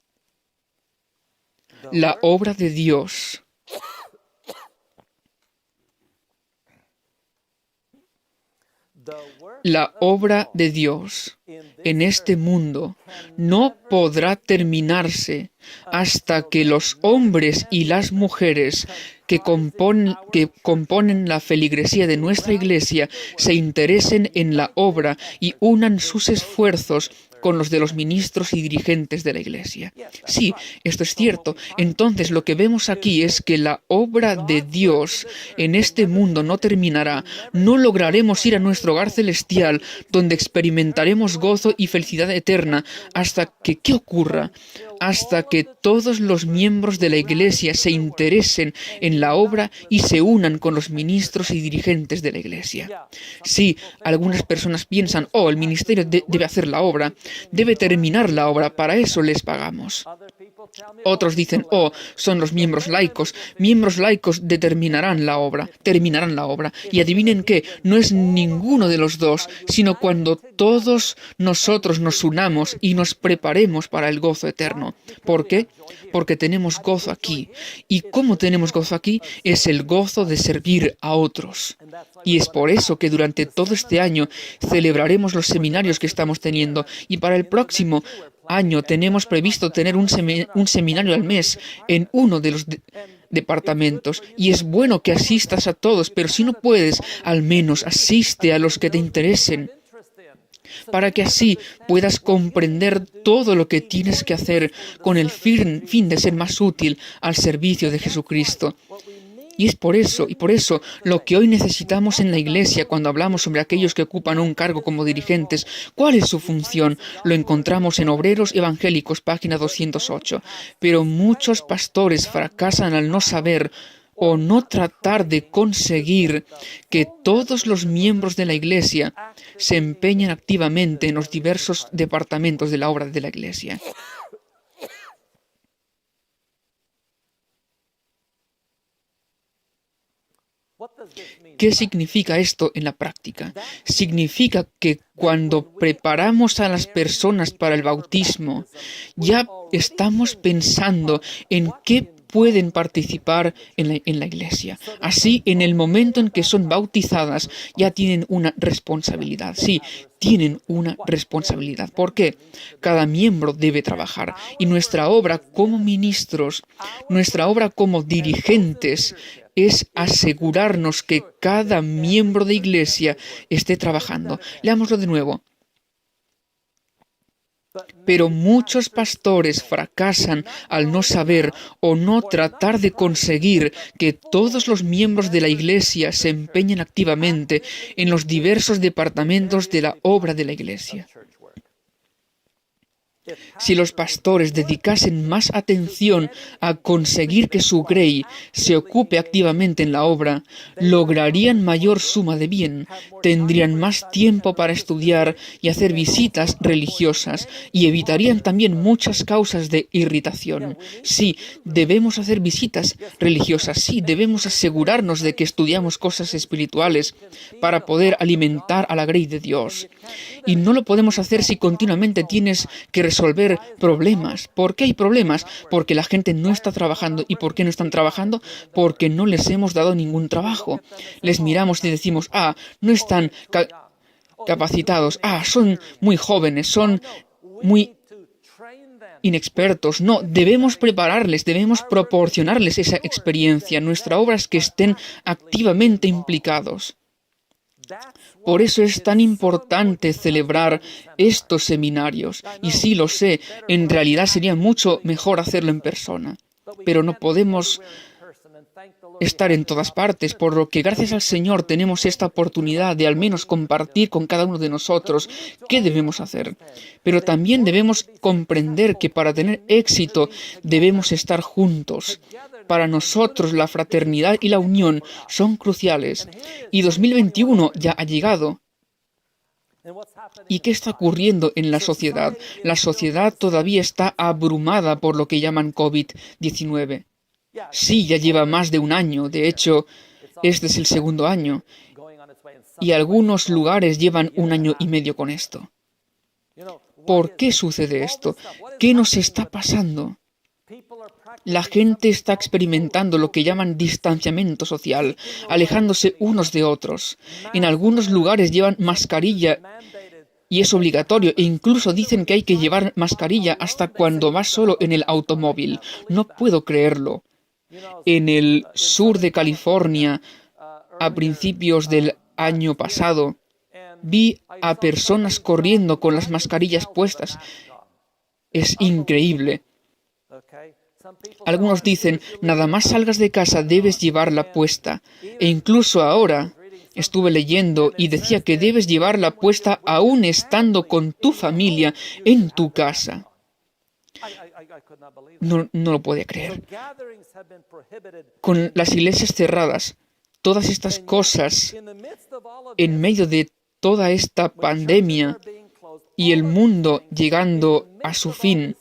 La obra de Dios. La obra de Dios en este mundo no podrá terminarse hasta que los hombres y las mujeres que componen la feligresía de nuestra iglesia se interesen en la obra y unan sus esfuerzos con los de los ministros y dirigentes de la iglesia. Sí, esto es cierto. Entonces lo que vemos aquí es que la obra de Dios en este mundo no terminará. No lograremos ir a nuestro hogar celestial donde experimentaremos gozo y felicidad eterna hasta que, ¿qué ocurra? Hasta que todos los miembros de la iglesia se interesen en la obra y se unan con los ministros y dirigentes de la iglesia. Sí, algunas personas piensan, el ministerio debe hacer la obra, debe terminar la obra, para eso les pagamos. Otros dicen, son los miembros laicos. Miembros laicos terminarán la obra. Y adivinen qué, no es ninguno de los dos, sino cuando todos nosotros nos unamos y nos preparemos para el gozo eterno. ¿Por qué? Porque tenemos gozo aquí. ¿Y cómo tenemos gozo aquí? Es el gozo de servir a otros. Y es por eso que durante todo este año celebraremos los seminarios que estamos teniendo. Y para el próximo año tenemos previsto tener un seminario al mes en uno de los departamentos. Y es bueno que asistas a todos, pero si no puedes, al menos asiste a los que te interesen, para que así puedas comprender todo lo que tienes que hacer con el fin de ser más útil al servicio de Jesucristo. Y por eso, lo que hoy necesitamos en la iglesia cuando hablamos sobre aquellos que ocupan un cargo como dirigentes, ¿cuál es su función? Lo encontramos en Obreros Evangélicos, página 208. Pero muchos pastores fracasan al no saber o no tratar de conseguir que todos los miembros de la iglesia se empeñen activamente en los diversos departamentos de la obra de la iglesia. ¿Qué significa esto en la práctica? Significa que cuando preparamos a las personas para el bautismo, ya estamos pensando en qué pueden participar en la iglesia. Así, en el momento en que son bautizadas, ya tienen una responsabilidad. Sí, tienen una responsabilidad. ¿Por qué? Cada miembro debe trabajar. Y nuestra obra como ministros, nuestra obra como dirigentes, es asegurarnos que cada miembro de iglesia esté trabajando. Leámoslo de nuevo. Pero muchos pastores fracasan al no saber o no tratar de conseguir que todos los miembros de la iglesia se empeñen activamente en los diversos departamentos de la obra de la iglesia. Si los pastores dedicasen más atención a conseguir que su grey se ocupe activamente en la obra, lograrían mayor suma de bien, tendrían más tiempo para estudiar y hacer visitas religiosas y evitarían también muchas causas de irritación. Sí, debemos hacer visitas religiosas, sí, debemos asegurarnos de que estudiamos cosas espirituales para poder alimentar a la grey de Dios. Y no lo podemos hacer si continuamente tienes que resolver problemas. ¿Por qué hay problemas? Porque la gente no está trabajando. ¿Y por qué no están trabajando? Porque no les hemos dado ningún trabajo. Les miramos y decimos, no están capacitados, son muy jóvenes, son muy inexpertos. No, debemos prepararles, debemos proporcionarles esa experiencia. Nuestra obra es que estén activamente implicados. Por eso es tan importante celebrar estos seminarios. Y sí, lo sé, en realidad sería mucho mejor hacerlo en persona. Pero no podemos estar en todas partes, por lo que gracias al Señor tenemos esta oportunidad de al menos compartir con cada uno de nosotros qué debemos hacer. Pero también debemos comprender que para tener éxito debemos estar juntos. Para nosotros la fraternidad y la unión son cruciales. Y 2021 ya ha llegado. ¿Y qué está ocurriendo en la sociedad? La sociedad todavía está abrumada por lo que llaman COVID-19. Sí, ya lleva más de un año. De hecho, este es el segundo año. Y algunos lugares llevan 1 año y medio con esto. ¿Por qué sucede esto? ¿Qué nos está pasando? La gente está experimentando lo que llaman distanciamiento social, alejándose unos de otros. En algunos lugares llevan mascarilla y es obligatorio, e incluso dicen que hay que llevar mascarilla hasta cuando vas solo en el automóvil. No puedo creerlo. En el sur de California, a principios del año pasado, vi a personas corriendo con las mascarillas puestas. Es increíble. Algunos dicen, nada más salgas de casa debes llevarla puesta. E incluso ahora estuve leyendo y decía que debes llevarla puesta aún estando con tu familia en tu casa. No lo podía creer. Con las iglesias cerradas, todas estas cosas, en medio de toda esta pandemia y el mundo llegando a su fin,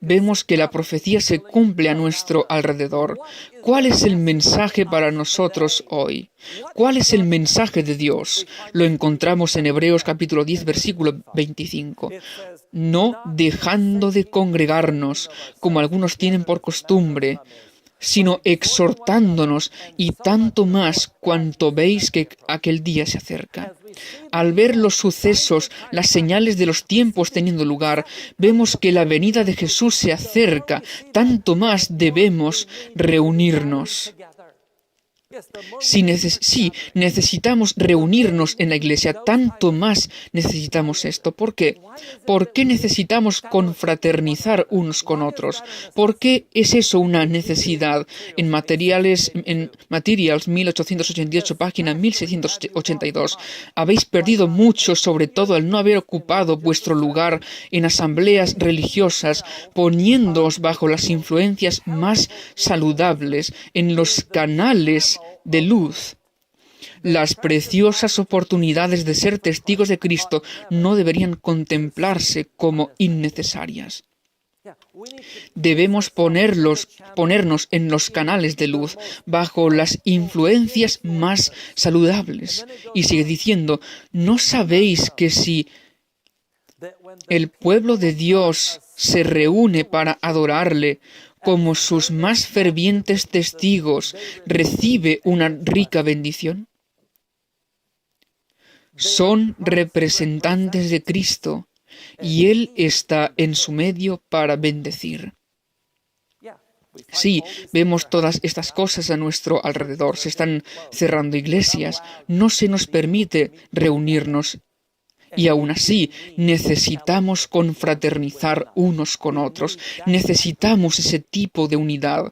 vemos que la profecía se cumple a nuestro alrededor. ¿Cuál es el mensaje para nosotros hoy? ¿Cuál es el mensaje de Dios? Lo encontramos en Hebreos capítulo 10, versículo 25. No dejando de congregarnos, como algunos tienen por costumbre, sino exhortándonos, y tanto más cuanto veis que aquel día se acerca. Al ver los sucesos, las señales de los tiempos teniendo lugar, vemos que la venida de Jesús se acerca, tanto más debemos reunirnos. Sí, necesitamos reunirnos en la iglesia, tanto más necesitamos esto. ¿Por qué? ¿Por qué necesitamos confraternizar unos con otros? ¿Por qué es eso una necesidad? En Materials 1888, página 1682, habéis perdido mucho, sobre todo al no haber ocupado vuestro lugar en asambleas religiosas, poniéndoos bajo las influencias más saludables en los canales de luz. Las preciosas oportunidades de ser testigos de Cristo no deberían contemplarse como innecesarias. Debemos ponernos en los canales de luz, bajo las influencias más saludables. Y sigue diciendo, ¿no sabéis que si el pueblo de Dios se reúne para adorarle, como sus más fervientes testigos, recibe una rica bendición? Son representantes de Cristo y Él está en su medio para bendecir. Sí, vemos todas estas cosas a nuestro alrededor. Se están cerrando iglesias, no se nos permite reunirnos. Y aún así, necesitamos confraternizar unos con otros. Necesitamos ese tipo de unidad.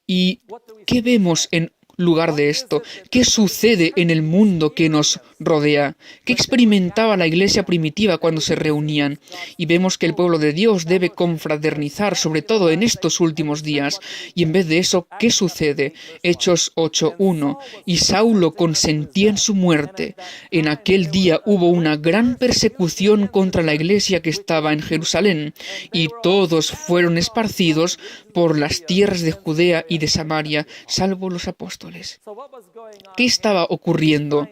¿Y qué vemos en lugar de esto? ¿Qué sucede en el mundo que nos rodea? ¿Qué experimentaba la iglesia primitiva cuando se reunían? Y vemos que el pueblo de Dios debe confraternizar, sobre todo en estos últimos días. Y en vez de eso, ¿qué sucede? Hechos 8:1. Y Saulo consentía en su muerte. En aquel día hubo una gran persecución contra la iglesia que estaba en Jerusalén, y todos fueron esparcidos por las tierras de Judea y de Samaria, salvo los apóstoles. ¿Qué estaba ocurriendo?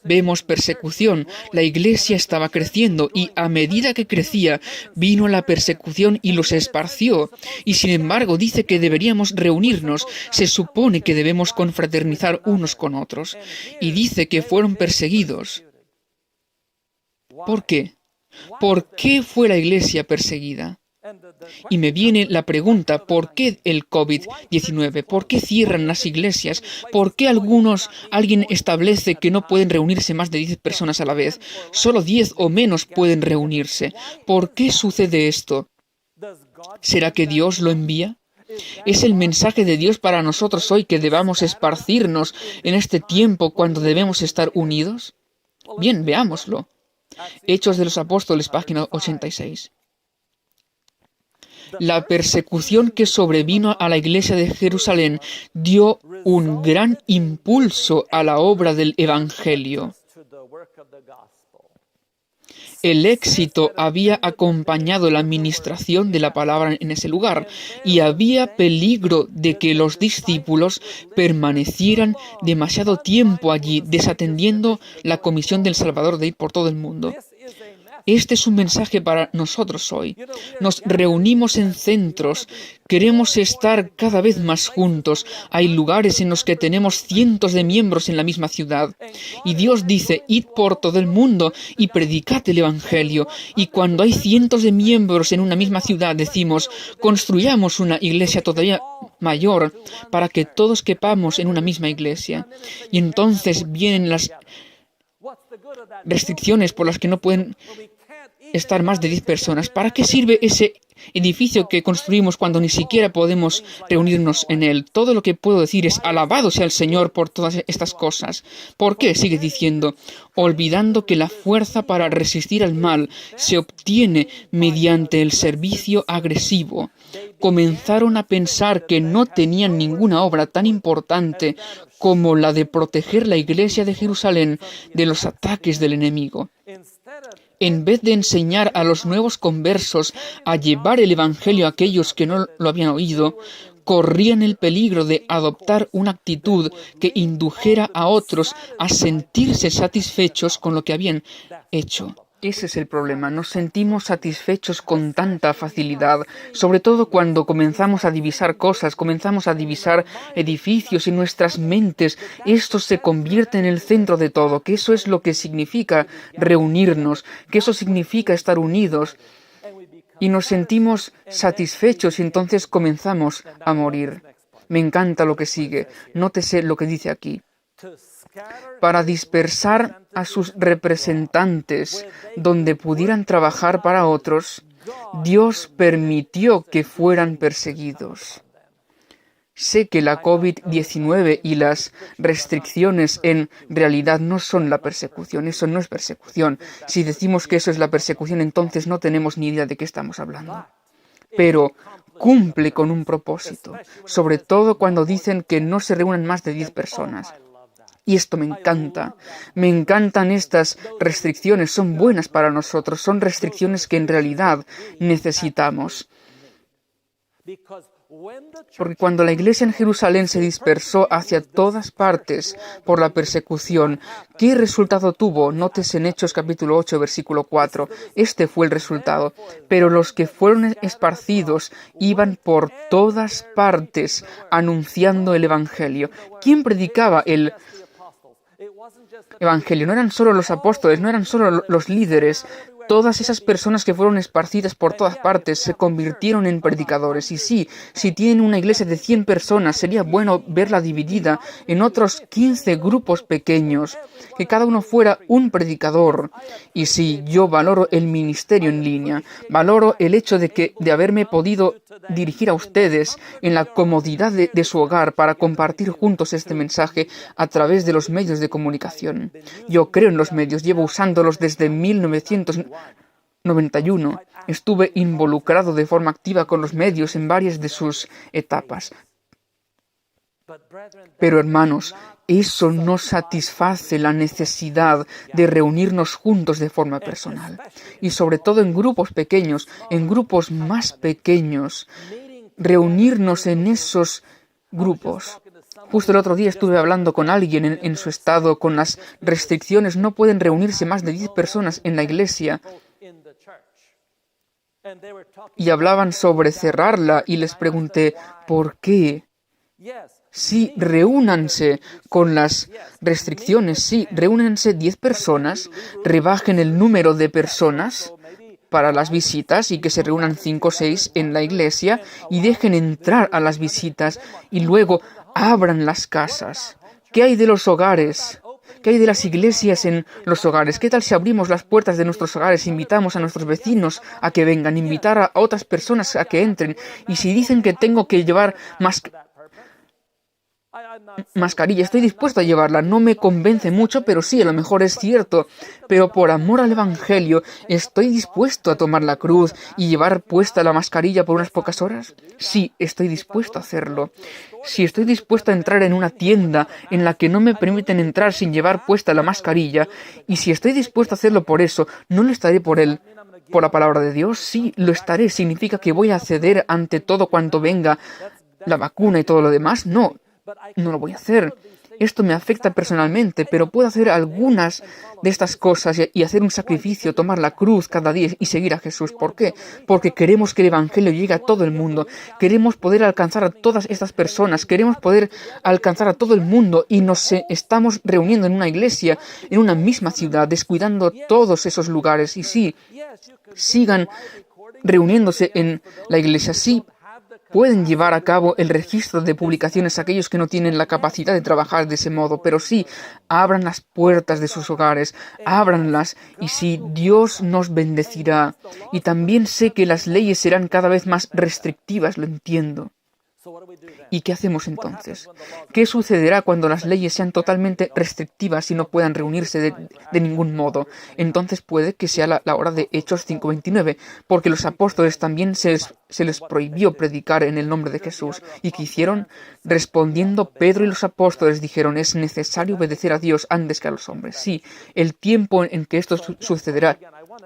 Vemos persecución. La iglesia estaba creciendo y a medida que crecía vino la persecución y los esparció. Y sin embargo dice que deberíamos reunirnos. Se supone que debemos confraternizar unos con otros. Y dice que fueron perseguidos. ¿Por qué? ¿Por qué fue la iglesia perseguida? Y me viene la pregunta, ¿por qué el COVID-19? ¿Por qué cierran las iglesias? ¿Por qué alguien establece que no pueden reunirse más de 10 personas a la vez? Solo 10 o menos pueden reunirse. ¿Por qué sucede esto? ¿Será que Dios lo envía? ¿Es el mensaje de Dios para nosotros hoy que debamos esparcirnos en este tiempo cuando debemos estar unidos? Bien, veámoslo. Hechos de los Apóstoles, página 86. La persecución que sobrevino a la iglesia de Jerusalén dio un gran impulso a la obra del Evangelio. El éxito había acompañado la administración de la palabra en ese lugar y había peligro de que los discípulos permanecieran demasiado tiempo allí, desatendiendo la comisión del Salvador de ir por todo el mundo. Este es un mensaje para nosotros hoy. Nos reunimos en centros, queremos estar cada vez más juntos. Hay lugares en los que tenemos cientos de miembros en la misma ciudad. Y Dios dice, id por todo el mundo y predicad el Evangelio. Y cuando hay cientos de miembros en una misma ciudad, decimos, construyamos una iglesia todavía mayor para que todos quepamos en una misma iglesia. Y entonces vienen las restricciones por las que no pueden estar más de 10 personas. ¿Para qué sirve ese edificio que construimos cuando ni siquiera podemos reunirnos en él? Todo lo que puedo decir es alabado sea el Señor por todas estas cosas. ¿Por qué? Sigue diciendo, olvidando que la fuerza para resistir al mal se obtiene mediante el servicio agresivo. Comenzaron a pensar que no tenían ninguna obra tan importante como la de proteger la iglesia de Jerusalén de los ataques del enemigo. En vez de enseñar a los nuevos conversos a llevar el Evangelio a aquellos que no lo habían oído, corrían el peligro de adoptar una actitud que indujera a otros a sentirse satisfechos con lo que habían hecho. Ese es el problema, nos sentimos satisfechos con tanta facilidad, sobre todo cuando comenzamos a divisar cosas, comenzamos a divisar edificios y nuestras mentes, esto se convierte en el centro de todo, que eso es lo que significa reunirnos, que eso significa estar unidos, y nos sentimos satisfechos y entonces comenzamos a morir. Me encanta lo que sigue, nótese lo que dice aquí. Para dispersar a sus representantes donde pudieran trabajar para otros, Dios permitió que fueran perseguidos. Sé que la COVID-19 y las restricciones en realidad no son la persecución, eso no es persecución. Si decimos que eso es la persecución, entonces no tenemos ni idea de qué estamos hablando. Pero cumple con un propósito, sobre todo cuando dicen que no se reúnan más de 10 personas. Y esto me encanta. Me encantan estas restricciones. Son buenas para nosotros. Son restricciones que en realidad necesitamos. Porque cuando la iglesia en Jerusalén se dispersó hacia todas partes por la persecución, ¿qué resultado tuvo? Nótese en Hechos capítulo 8, versículo 4. Este fue el resultado. Pero los que fueron esparcidos iban por todas partes anunciando el Evangelio. ¿Quién predicaba el Evangelio? No eran solo los apóstoles, no eran solo los líderes. Todas esas personas que fueron esparcidas por todas partes se convirtieron en predicadores. Y sí, si tienen una iglesia de 100 personas, sería bueno verla dividida en otros 15 grupos pequeños, que cada uno fuera un predicador. Y sí, yo valoro el ministerio en línea, valoro el hecho de haberme podido dirigir a ustedes en la comodidad de su hogar para compartir juntos este mensaje a través de los medios de comunicación. Yo creo en los medios, llevo usándolos desde 1991. Estuve involucrado de forma activa con los medios en varias de sus etapas. Pero hermanos, eso no satisface la necesidad de reunirnos juntos de forma personal. Y sobre todo en grupos pequeños, en grupos más pequeños, reunirnos en esos grupos. Justo el otro día estuve hablando con alguien en su estado, con las restricciones, no pueden reunirse más de 10 personas en la iglesia. Y hablaban sobre cerrarla y les pregunté, ¿por qué? Sí, reúnanse con las restricciones, sí, reúnanse 10 personas, rebajen el número de personas, para las visitas y que se reúnan 5 o 6 en la iglesia y dejen entrar a las visitas y luego abran las casas. ¿Qué hay de los hogares? ¿Qué hay de las iglesias en los hogares? ¿Qué tal si abrimos las puertas de nuestros hogares, invitamos a nuestros vecinos a que vengan, invitar a otras personas a que entren? Y si dicen que tengo que llevar mascarilla, estoy dispuesto a llevarla. No me convence mucho, pero sí, a lo mejor es cierto. Pero por amor al Evangelio, ¿estoy dispuesto a tomar la cruz y llevar puesta la mascarilla por unas pocas horas? Sí, estoy dispuesto a hacerlo. Si estoy dispuesto a entrar en una tienda en la que no me permiten entrar sin llevar puesta la mascarilla, y si estoy dispuesto a hacerlo por eso, ¿no lo estaré por la palabra de Dios? Sí, lo estaré. ¿Significa que voy a ceder ante todo cuanto venga la vacuna y todo lo demás? No. No lo voy a hacer. Esto me afecta personalmente, pero puedo hacer algunas de estas cosas y hacer un sacrificio, tomar la cruz cada día y seguir a Jesús. ¿Por qué? Porque queremos que el Evangelio llegue a todo el mundo. Queremos poder alcanzar a todas estas personas. Queremos poder alcanzar a todo el mundo y nos estamos reuniendo en una iglesia, en una misma ciudad, descuidando todos esos lugares. Y sí, sigan reuniéndose en la iglesia. Sí, pueden llevar a cabo el registro de publicaciones aquellos que no tienen la capacidad de trabajar de ese modo, pero sí, abran las puertas de sus hogares, ábranlas, y sí, Dios nos bendecirá. Y también sé que las leyes serán cada vez más restrictivas, lo entiendo. ¿Y qué hacemos entonces? ¿Qué sucederá cuando las leyes sean totalmente restrictivas y no puedan reunirse de ningún modo? Entonces puede que sea la hora de Hechos 5:29, porque los apóstoles también se les prohibió predicar en el nombre de Jesús. ¿Y qué hicieron? Respondiendo Pedro y los apóstoles dijeron, es necesario obedecer a Dios antes que a los hombres. Sí, el tiempo en que esto sucederá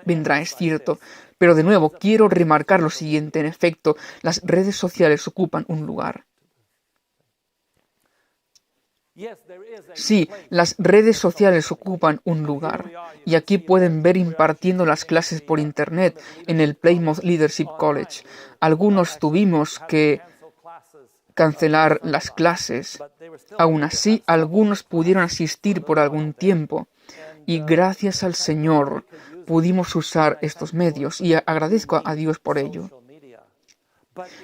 vendrá, es cierto. Pero de nuevo, quiero remarcar lo siguiente. En efecto, las redes sociales ocupan un lugar. Sí, las redes sociales ocupan un lugar. Y aquí pueden ver impartiendo las clases por Internet en el Plymouth Leadership College. Algunos tuvimos que cancelar las clases. Aún así, algunos pudieron asistir por algún tiempo. Y gracias al Señor pudimos usar estos medios y agradezco a Dios por ello.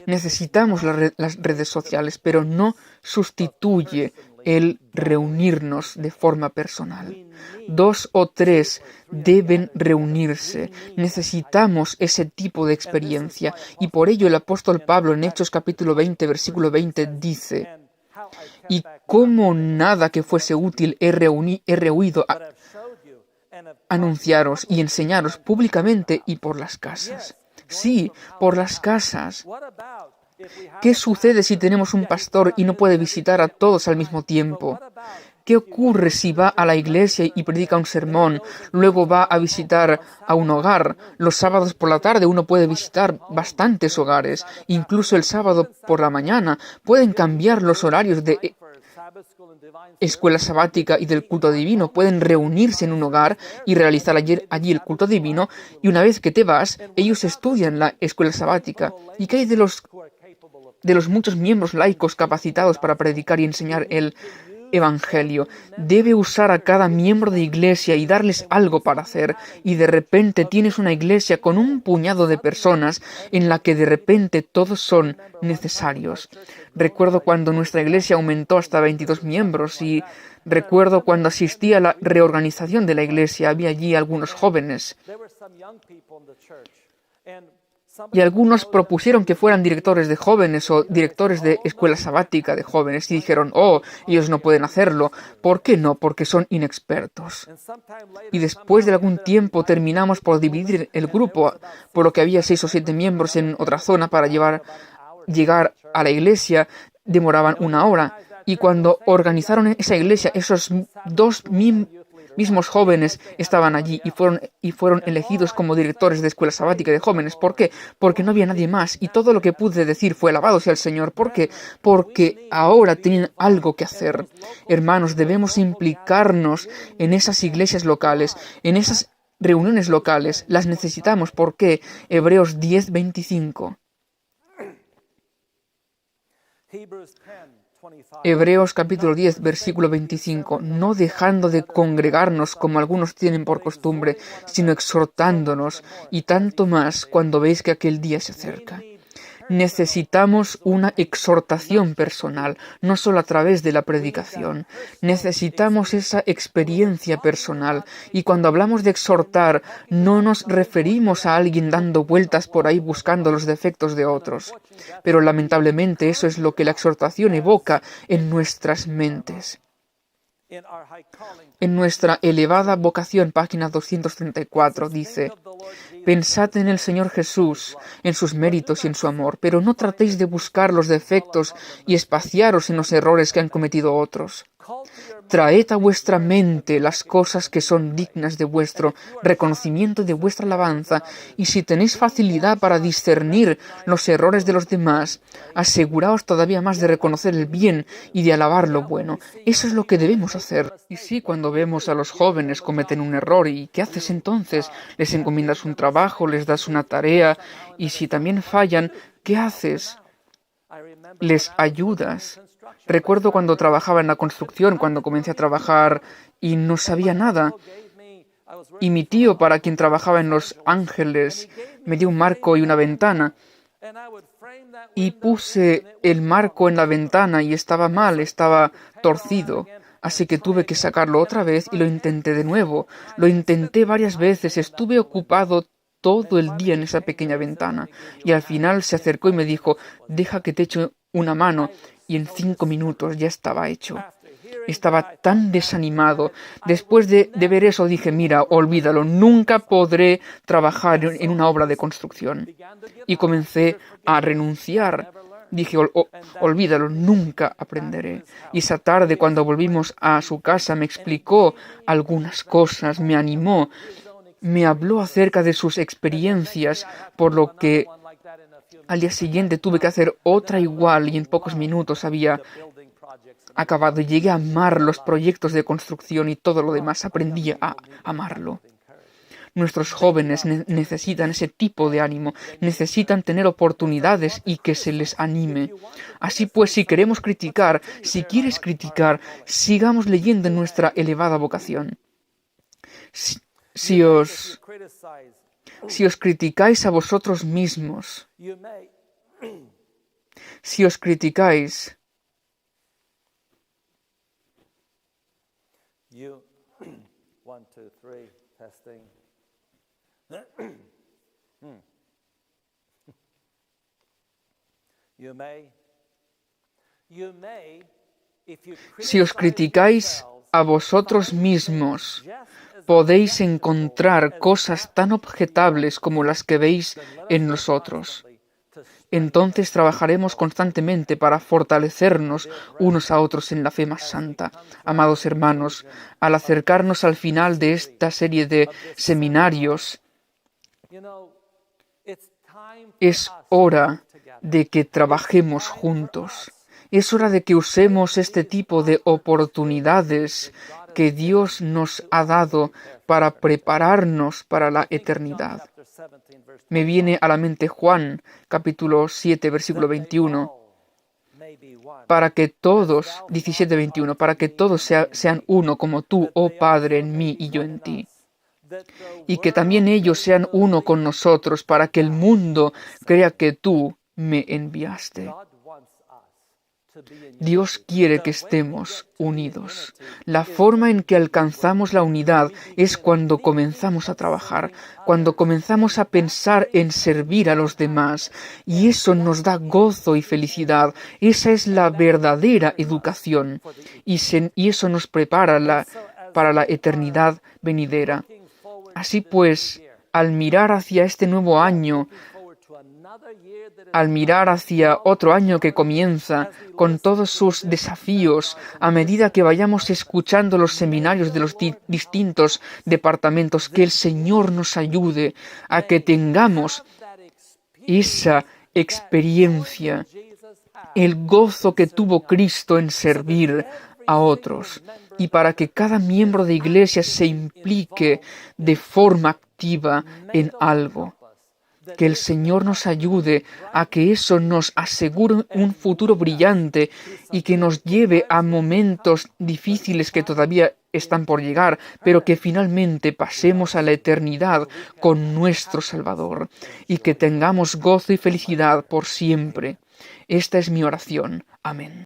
Necesitamos las redes sociales, pero no sustituye el reunirnos de forma personal. 2 o 3 deben reunirse. Necesitamos ese tipo de experiencia. Y por ello el apóstol Pablo en Hechos capítulo 20, versículo 20 dice, y como nada que fuese útil he rehuido anunciaros y enseñaros públicamente y por las casas. Sí, por las casas. ¿Qué sucede si tenemos un pastor y no puede visitar a todos al mismo tiempo? ¿Qué ocurre si va a la iglesia y predica un sermón, luego va a visitar a un hogar? Los sábados por la tarde uno puede visitar bastantes hogares, incluso el sábado por la mañana. Pueden cambiar los horarios de escuela sabática y del culto divino, pueden reunirse en un hogar y realizar allí el culto divino, y una vez que te vas, ellos estudian la escuela sabática. ¿Y qué hay de los muchos miembros laicos capacitados para predicar y enseñar el Evangelio? Debe usar a cada miembro de iglesia y darles algo para hacer, y de repente tienes una iglesia con un puñado de personas en la que de repente todos son necesarios. Recuerdo cuando nuestra iglesia aumentó hasta 22 miembros y recuerdo cuando asistí a la reorganización de la iglesia, había allí algunos jóvenes y algunos propusieron que fueran directores de jóvenes o directores de escuela sabática de jóvenes y dijeron, ellos no pueden hacerlo. ¿Por qué no? Porque son inexpertos. Y después de algún tiempo terminamos por dividir el grupo, por lo que había 6 o 7 miembros en otra zona para llegar a la iglesia, demoraban 1 hora. Y cuando organizaron esa iglesia, esos 2 mismos jóvenes estaban allí y fueron elegidos como directores de escuela sabática de jóvenes. ¿Por qué? Porque no había nadie más y todo lo que pude decir fue alabado sea el Señor. ¿Por qué? Porque ahora tienen algo que hacer. Hermanos, debemos implicarnos en esas iglesias locales, en esas reuniones locales. Las necesitamos. ¿Por qué? Hebreos 10:25. Hebreos capítulo 10, versículo 25, no dejando de congregarnos como algunos tienen por costumbre, sino exhortándonos, y tanto más cuando veis que aquel día se acerca. Necesitamos una exhortación personal, no solo a través de la predicación. Necesitamos esa experiencia personal. Y cuando hablamos de exhortar, no nos referimos a alguien dando vueltas por ahí buscando los defectos de otros. Pero lamentablemente eso es lo que la exhortación evoca en nuestras mentes. En nuestra elevada vocación, página 234, dice: pensad en el Señor Jesús, en sus méritos y en su amor, pero no tratéis de buscar los defectos y espaciaros en los errores que han cometido otros. Traed a vuestra mente las cosas que son dignas de vuestro reconocimiento y de vuestra alabanza, y si tenéis facilidad para discernir los errores de los demás, aseguraos todavía más de reconocer el bien y de alabar lo bueno. Eso es lo que debemos hacer. Y sí, cuando vemos a los jóvenes cometen un error, ¿y qué haces entonces? Les encomiendas un trabajo, les das una tarea, y si también fallan, ¿qué haces? Les ayudas. Recuerdo cuando trabajaba en la construcción, cuando comencé a trabajar y no sabía nada. Y mi tío, para quien trabajaba en Los Ángeles, me dio un marco y una ventana. Y puse el marco en la ventana y estaba mal, estaba torcido. Así que tuve que sacarlo otra vez y lo intenté de nuevo. Lo intenté varias veces, estuve ocupado todo el día en esa pequeña ventana. Y al final se acercó y me dijo: deja que te eche una mano. Y en 5 minutos ya estaba hecho. Estaba tan desanimado. Después de ver eso dije: mira, olvídalo, nunca podré trabajar en una obra de construcción. Y comencé a renunciar. Dije: olvídalo, nunca aprenderé. Y esa tarde, cuando volvimos a su casa, me explicó algunas cosas, me animó, me habló acerca de sus experiencias, por lo que al día siguiente tuve que hacer otra igual y en pocos minutos había acabado. Llegué a amar los proyectos de construcción y todo lo demás. Aprendí a amarlo. Nuestros jóvenes necesitan ese tipo de ánimo, necesitan tener oportunidades y que se les anime. Así pues, si queremos criticar, si quieres criticar, sigamos leyendo en nuestra elevada vocación. Si os criticáis a vosotros mismos, si os criticáis, si os criticáis a vosotros mismos, podéis encontrar cosas tan objetables como las que veis en nosotros. Entonces trabajaremos constantemente para fortalecernos unos a otros en la fe más santa. Amados hermanos, al acercarnos al final de esta serie de seminarios, es hora de que trabajemos juntos. Es hora de que usemos este tipo de oportunidades que Dios nos ha dado para prepararnos para la eternidad. Me viene a la mente Juan, capítulo 7, versículo 21. Para que todos, 17-21, para que todos sean uno como tú, oh Padre, en mí y yo en ti. Y que también ellos sean uno con nosotros, para que el mundo crea que tú me enviaste. Dios quiere que estemos unidos. La forma en que alcanzamos la unidad es cuando comenzamos a trabajar, cuando comenzamos a pensar en servir a los demás, y eso nos da gozo y felicidad. Esa es la verdadera educación, y eso nos prepara para la eternidad venidera. Así pues, al mirar hacia este nuevo año, al mirar hacia otro año que comienza con todos sus desafíos, a medida que vayamos escuchando los seminarios de los distintos departamentos, que el Señor nos ayude a que tengamos esa experiencia, el gozo que tuvo Cristo en servir a otros, y para que cada miembro de iglesia se implique de forma activa en algo. Que el Señor nos ayude a que eso nos asegure un futuro brillante y que nos lleve a momentos difíciles que todavía están por llegar, pero que finalmente pasemos a la eternidad con nuestro Salvador y que tengamos gozo y felicidad por siempre. Esta es mi oración. Amén.